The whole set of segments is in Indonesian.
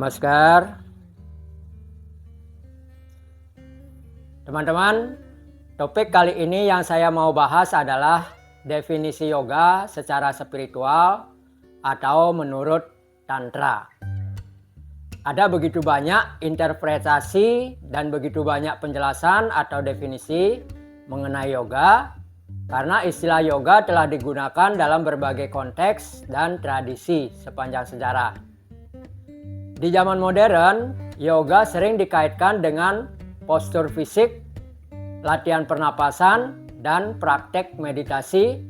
Namaskar. Teman-teman, topik kali ini yang saya mau bahas adalah definisi yoga secara spiritual atau menurut Tantra. Ada begitu banyak interpretasi dan begitu banyak penjelasan atau definisi mengenai yoga karena istilah yoga telah digunakan dalam berbagai konteks dan tradisi sepanjang sejarah. Di zaman modern, yoga sering dikaitkan dengan postur fisik, latihan pernapasan, dan praktek meditasi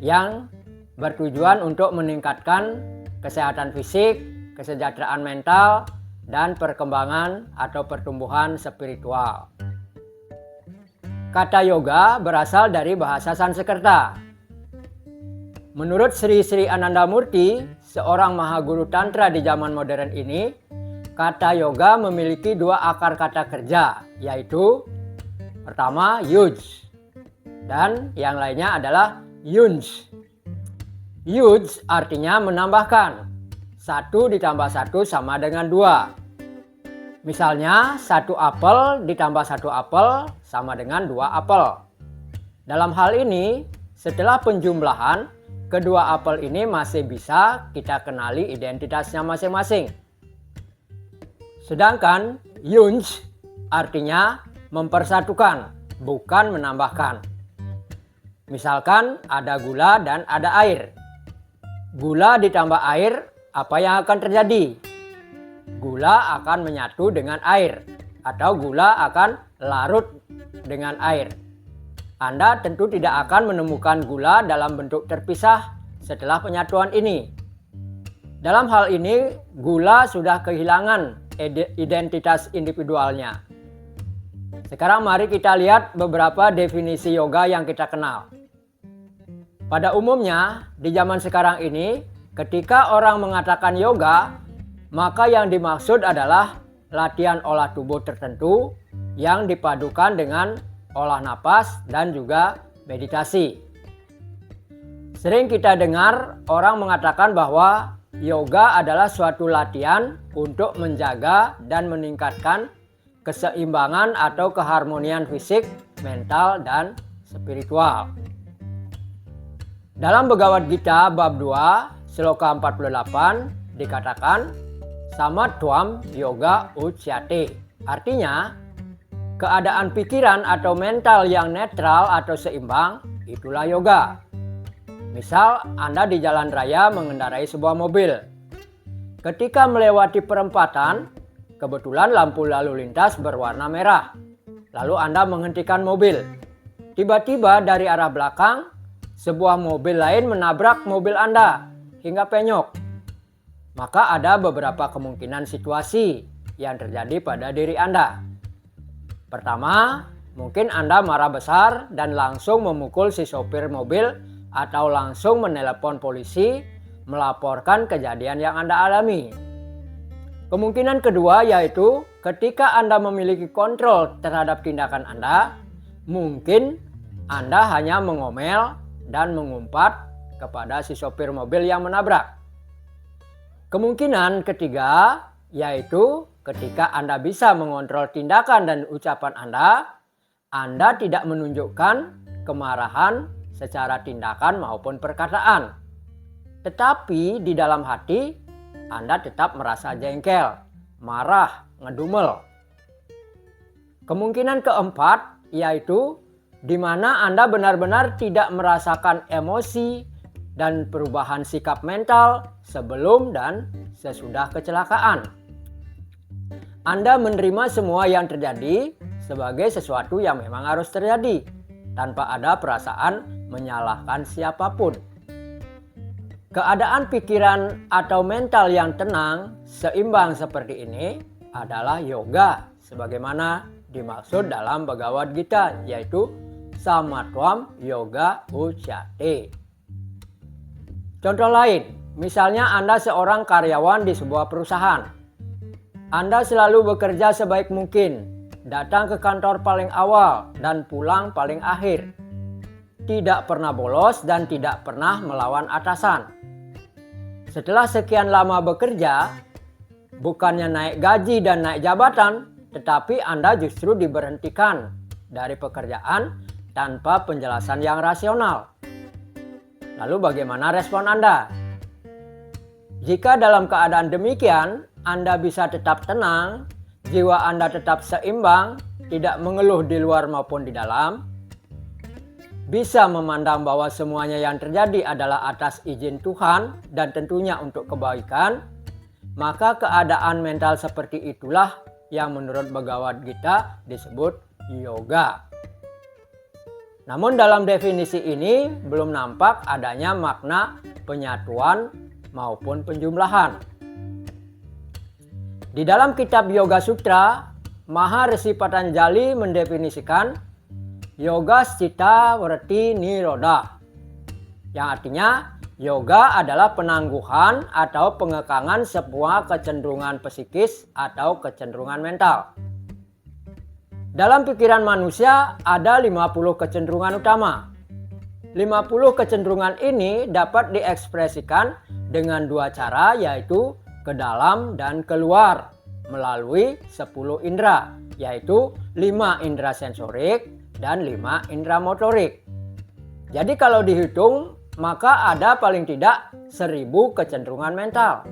yang bertujuan untuk meningkatkan kesehatan fisik, kesejahteraan mental, dan perkembangan atau pertumbuhan spiritual. Kata yoga berasal dari bahasa Sanskerta. Menurut Sri Sri Anandamurti, seorang mahaguru tantra di zaman modern ini, kata yoga memiliki dua akar kata kerja, yaitu pertama yuj dan yang lainnya adalah yunj. Yuj artinya menambahkan, 1 ditambah 1 sama dengan 2. Misalnya 1 apel ditambah 1 apel sama dengan 2 apel. Dalam hal ini, setelah penjumlahan, kedua apel ini masih bisa kita kenali identitasnya masing-masing. Sedangkan yunj artinya mempersatukan, bukan menambahkan. Misalkan ada gula dan ada air. Gula ditambah air, apa yang akan terjadi? Gula akan menyatu dengan air atau gula akan larut dengan air. Anda tentu tidak akan menemukan gula dalam bentuk terpisah setelah penyatuan ini. Dalam hal ini, gula sudah kehilangan identitas individualnya. Sekarang mari kita lihat beberapa definisi yoga yang kita kenal. Pada umumnya, di zaman sekarang ini, ketika orang mengatakan yoga, maka yang dimaksud adalah latihan olah tubuh tertentu yang dipadukan dengan olah napas dan juga meditasi. Sering kita dengar orang mengatakan bahwa yoga adalah suatu latihan untuk menjaga dan meningkatkan keseimbangan atau keharmonian fisik, mental, dan spiritual. Dalam Bhagavad Gita bab 2, sloka 48 dikatakan Samatwam yoga uchyate. Artinya, keadaan pikiran atau mental yang netral atau seimbang, itulah yoga. Misal, Anda di jalan raya mengendarai sebuah mobil. Ketika melewati perempatan, kebetulan lampu lalu lintas berwarna merah. Lalu Anda menghentikan mobil. Tiba-tiba dari arah belakang, sebuah mobil lain menabrak mobil Anda hingga penyok. Maka ada beberapa kemungkinan situasi yang terjadi pada diri Anda. Pertama, mungkin Anda marah besar dan langsung memukul si sopir mobil atau langsung menelepon polisi melaporkan kejadian yang Anda alami. Kemungkinan kedua yaitu ketika Anda memiliki kontrol terhadap tindakan Anda, mungkin Anda hanya mengomel dan mengumpat kepada si sopir mobil yang menabrak. Kemungkinan ketiga yaitu ketika Anda bisa mengontrol tindakan dan ucapan Anda tidak menunjukkan kemarahan secara tindakan maupun perkataan. Tetapi di dalam hati Anda tetap merasa jengkel, marah, ngedumel. Kemungkinan keempat yaitu di mana Anda benar-benar tidak merasakan emosi dan perubahan sikap mental sebelum dan sesudah kecelakaan. Anda menerima semua yang terjadi sebagai sesuatu yang memang harus terjadi, tanpa ada perasaan menyalahkan siapapun. Keadaan pikiran atau mental yang tenang, seimbang seperti ini adalah yoga, sebagaimana dimaksud dalam Bhagavad Gita, yaitu Samatwam yoga uchyate. Contoh lain, misalnya Anda seorang karyawan di sebuah perusahaan. Anda selalu bekerja sebaik mungkin, datang ke kantor paling awal dan pulang paling akhir. Tidak pernah bolos dan tidak pernah melawan atasan. Setelah sekian lama bekerja, bukannya naik gaji dan naik jabatan, tetapi Anda justru diberhentikan dari pekerjaan tanpa penjelasan yang rasional. Lalu bagaimana respon Anda? Jika dalam keadaan demikian, Anda bisa tetap tenang, jiwa Anda tetap seimbang, tidak mengeluh di luar maupun di dalam, bisa memandang bahwa semuanya yang terjadi adalah atas izin Tuhan dan tentunya untuk kebaikan, maka keadaan mental seperti itulah yang menurut Bhagavad Gita disebut yoga. Namun dalam definisi ini belum nampak adanya makna penyatuan maupun penjumlahan. Di dalam kitab Yoga Sutra, Maharshi Patanjali mendefinisikan Yoga Citta Vritti Nirodha, yang artinya yoga adalah penangguhan atau pengekangan sebuah kecenderungan psikis atau kecenderungan mental. Dalam pikiran manusia ada 50 kecenderungan utama. 50 kecenderungan ini dapat diekspresikan dengan dua cara, yaitu ke dalam dan keluar melalui 10 indera, yaitu 5 indera sensorik dan 5 indera motorik. Jadi kalau dihitung, maka ada paling tidak 1000 kecenderungan mental.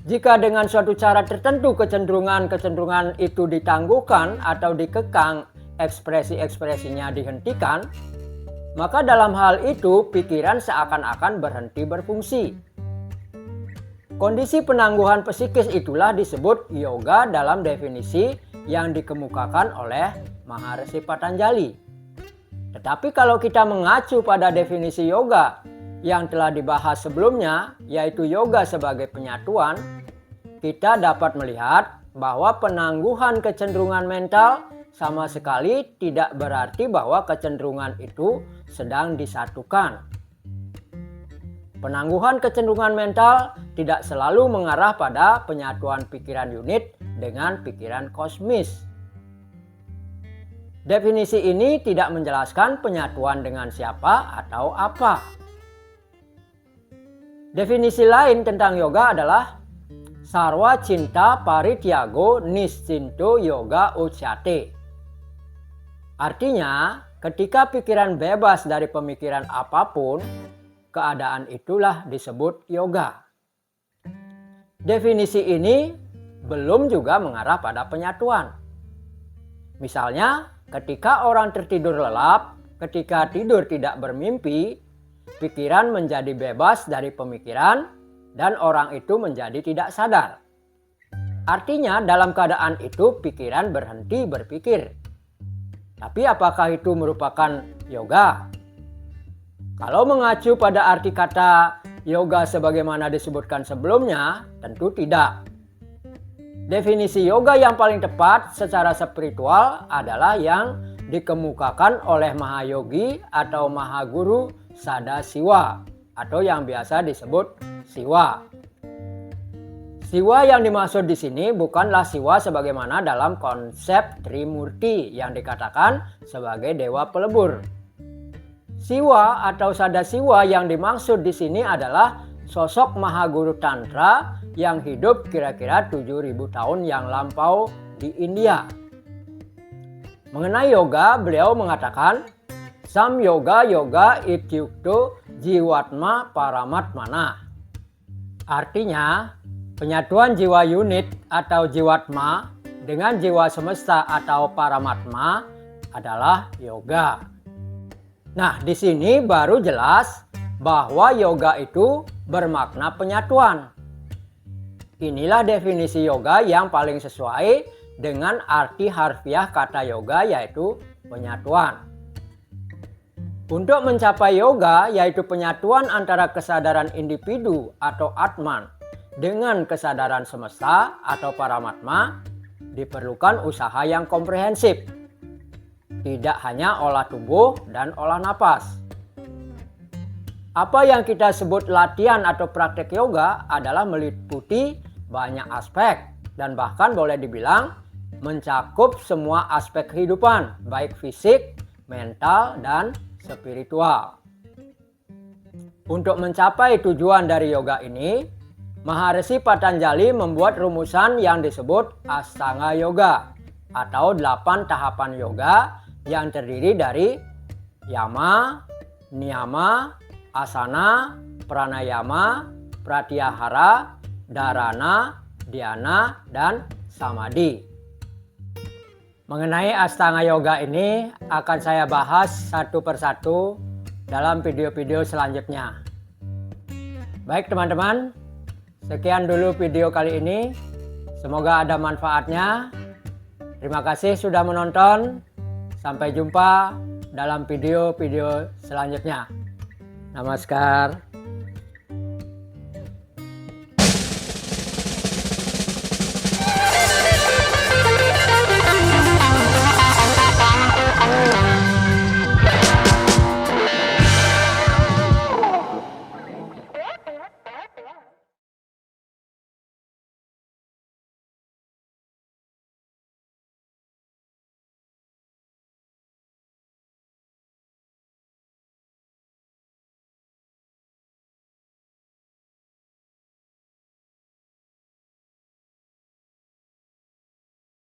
Jika dengan suatu cara tertentu kecenderungan itu ditangguhkan atau dikekang, ekspresi-ekspresinya dihentikan, maka dalam hal itu pikiran seakan-akan berhenti berfungsi. Kondisi penangguhan psikis itulah disebut yoga dalam definisi yang dikemukakan oleh Maharshi Patanjali. Tetapi kalau kita mengacu pada definisi yoga yang telah dibahas sebelumnya, yaitu yoga sebagai penyatuan, kita dapat melihat bahwa penangguhan kecenderungan mental sama sekali tidak berarti bahwa kecenderungan itu sedang disatukan. Penangguhan kecenderungan mental tidak selalu mengarah pada penyatuan pikiran unit dengan pikiran kosmis. Definisi ini tidak menjelaskan penyatuan dengan siapa atau apa. Definisi lain tentang yoga adalah Sarwa Cinta Parityago Niscinto Yoga Uchyate. Artinya, ketika pikiran bebas dari pemikiran apapun, keadaan itulah disebut yoga. Definisi ini belum juga mengarah pada penyatuan. Misalnya, ketika orang tertidur lelap, ketika tidur tidak bermimpi, pikiran menjadi bebas dari pemikiran dan orang itu menjadi tidak sadar. Artinya dalam keadaan itu pikiran berhenti berpikir. Tapi apakah itu merupakan yoga? Kalau mengacu pada arti kata yoga sebagaimana disebutkan sebelumnya, tentu tidak. Definisi yoga yang paling tepat secara spiritual adalah yang dikemukakan oleh Mahayogi atau Mahaguru Sadasiwa atau yang biasa disebut Siwa. Siwa yang dimaksud di sini bukanlah Siwa sebagaimana dalam konsep Trimurti yang dikatakan sebagai dewa pelebur. Siwa atau Sadasiwa yang dimaksud di sini adalah sosok Mahaguru Tantra yang hidup kira-kira 7000 tahun yang lampau di India. Mengenai yoga, beliau mengatakan Sam yoga ityukto jiwatma paramatmana. Artinya, penyatuan jiwa unit atau jiwatma dengan jiwa semesta atau paramatma adalah yoga. Nah, di sini baru jelas bahwa yoga itu bermakna penyatuan. Inilah definisi yoga yang paling sesuai dengan arti harfiah kata yoga, yaitu penyatuan. Untuk mencapai yoga, yaitu penyatuan antara kesadaran individu atau atman dengan kesadaran semesta atau paramatma, diperlukan usaha yang komprehensif. Tidak hanya olah tubuh dan olah napas. Apa yang kita sebut latihan atau praktek yoga adalah meliputi banyak aspek dan bahkan boleh dibilang mencakup semua aspek kehidupan, baik fisik, mental, dan spiritual. Untuk mencapai tujuan dari yoga ini, Maharishi Patanjali membuat rumusan yang disebut Astanga Yoga atau 8 tahapan yoga yang terdiri dari yama, niyama, asana, pranayama, pratyahara, dharana, dhyana, dan samadhi. Mengenai Astanga Yoga ini akan saya bahas satu persatu dalam video-video selanjutnya. Baik teman-teman, sekian dulu video kali ini. Semoga ada manfaatnya. Terima kasih sudah menonton. Sampai jumpa dalam video-video selanjutnya. Namaskar.